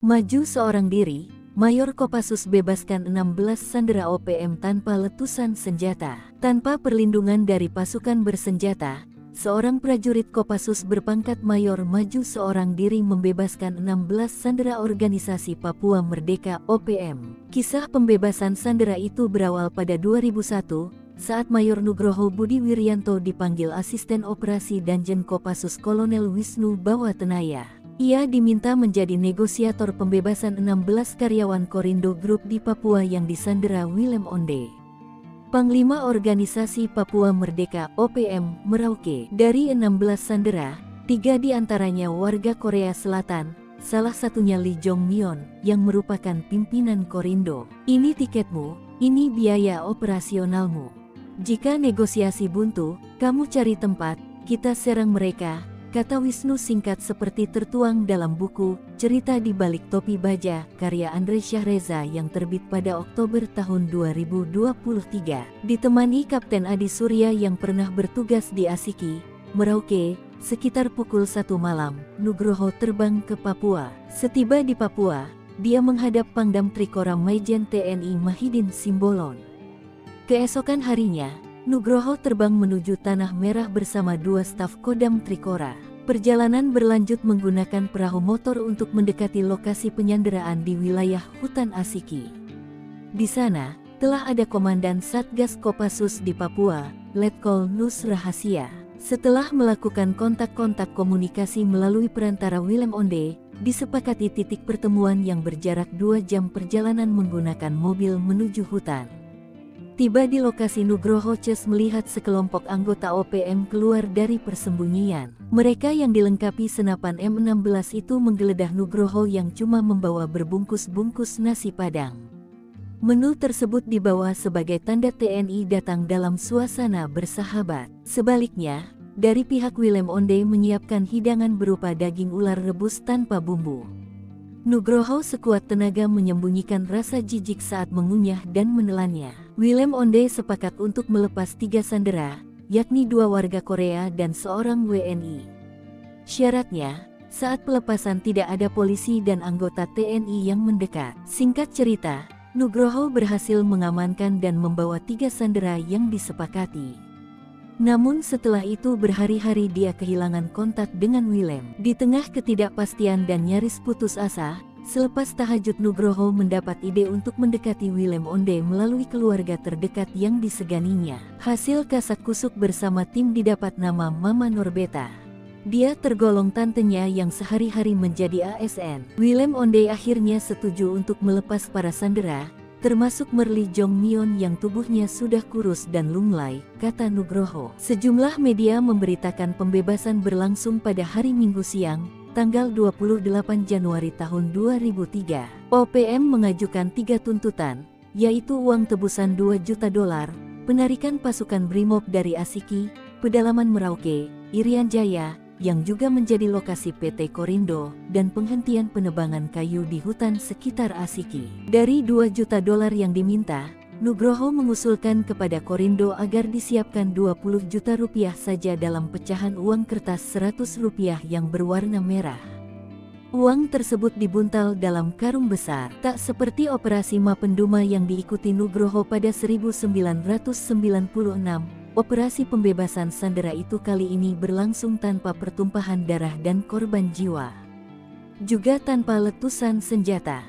Maju seorang diri, Mayor Kopassus bebaskan 16 sandera OPM tanpa letusan senjata. Tanpa perlindungan dari pasukan bersenjata, seorang prajurit Kopassus berpangkat Mayor maju seorang diri membebaskan 16 sandera organisasi Papua Merdeka OPM. Kisah pembebasan sandera itu berawal pada 2001, saat Mayor Nugroho Budi Wiryanto dipanggil Asisten Operasi Danjen Kopassus Kolonel Wisnu Bawatenaya. Ia diminta menjadi negosiator pembebasan 16 karyawan Korindo Group di Papua yang disandera Willem Onde. Panglima Organisasi Papua Merdeka OPM Merauke. Dari 16 sandera, 3 diantaranya warga Korea Selatan, salah satunya Lee Jong Myon yang merupakan pimpinan Korindo. Ini tiketmu, ini biaya operasionalmu. Jika negosiasi buntu, kamu cari tempat, kita serang mereka, kata Wisnu singkat seperti tertuang dalam buku Cerita di Balik Topi Baja karya Andre Syahreza yang terbit pada Oktober tahun 2023. Ditemani Kapten Adi Surya yang pernah bertugas di Asiki, Merauke, sekitar pukul 1 malam, Nugroho terbang ke Papua. Setiba di Papua, dia menghadap Pangdam Trikora Maijen TNI Mahidin Simbolon. Keesokan harinya, Nugroho terbang menuju Tanah Merah bersama 2 staf Kodam Trikora. Perjalanan berlanjut menggunakan perahu motor untuk mendekati lokasi penyanderaan di wilayah hutan Asiki. Di sana, telah ada Komandan Satgas Kopassus di Papua, Letkol Nus Rahasia. Setelah melakukan kontak-kontak komunikasi melalui perantara Willem Onde, disepakati titik pertemuan yang berjarak 2 jam perjalanan menggunakan mobil menuju hutan. Tiba di lokasi Nugroho Ces melihat sekelompok anggota OPM keluar dari persembunyian. Mereka yang dilengkapi senapan M16 itu menggeledah Nugroho yang cuma membawa berbungkus-bungkus nasi padang. Menu tersebut dibawa sebagai tanda TNI datang dalam suasana bersahabat. Sebaliknya, dari pihak Willem Onde menyiapkan hidangan berupa daging ular rebus tanpa bumbu. Nugroho sekuat tenaga menyembunyikan rasa jijik saat mengunyah dan menelannya. Willem Onde sepakat untuk melepas 3 sandera, yakni 2 warga Korea dan seorang WNI. Syaratnya, saat pelepasan tidak ada polisi dan anggota TNI yang mendekat. Singkat cerita, Nugroho berhasil mengamankan dan membawa 3 sandera yang disepakati. Namun setelah itu berhari-hari dia kehilangan kontak dengan Willem. Di tengah ketidakpastian dan nyaris putus asa, selepas tahajud Nugroho mendapat ide untuk mendekati Willem Onde melalui keluarga terdekat yang diseganinya. Hasil kasak-kusuk bersama tim didapat nama Mama Norbeta. Dia tergolong tantenya yang sehari-hari menjadi ASN. Willem Onde akhirnya setuju untuk melepas para sandera, termasuk Merli Jong Myon yang tubuhnya sudah kurus dan lunglai, kata Nugroho. Sejumlah media memberitakan pembebasan berlangsung pada hari Minggu siang, tanggal 28 Januari tahun 2003. OPM mengajukan 3 tuntutan, yaitu uang tebusan $2 juta, penarikan pasukan Brimob dari Asiki, pedalaman Merauke, Irian Jaya, yang juga menjadi lokasi PT Korindo, dan penghentian penebangan kayu di hutan sekitar Asiki. Dari $2 juta yang diminta, Nugroho mengusulkan kepada Korindo agar disiapkan $20 juta saja dalam pecahan uang kertas Rp100 yang berwarna merah. Uang tersebut dibuntal dalam karung besar, tak seperti operasi Mapenduma yang diikuti Nugroho pada 1996. Operasi pembebasan sandera itu kali ini berlangsung tanpa pertumpahan darah dan korban jiwa. Juga tanpa letusan senjata.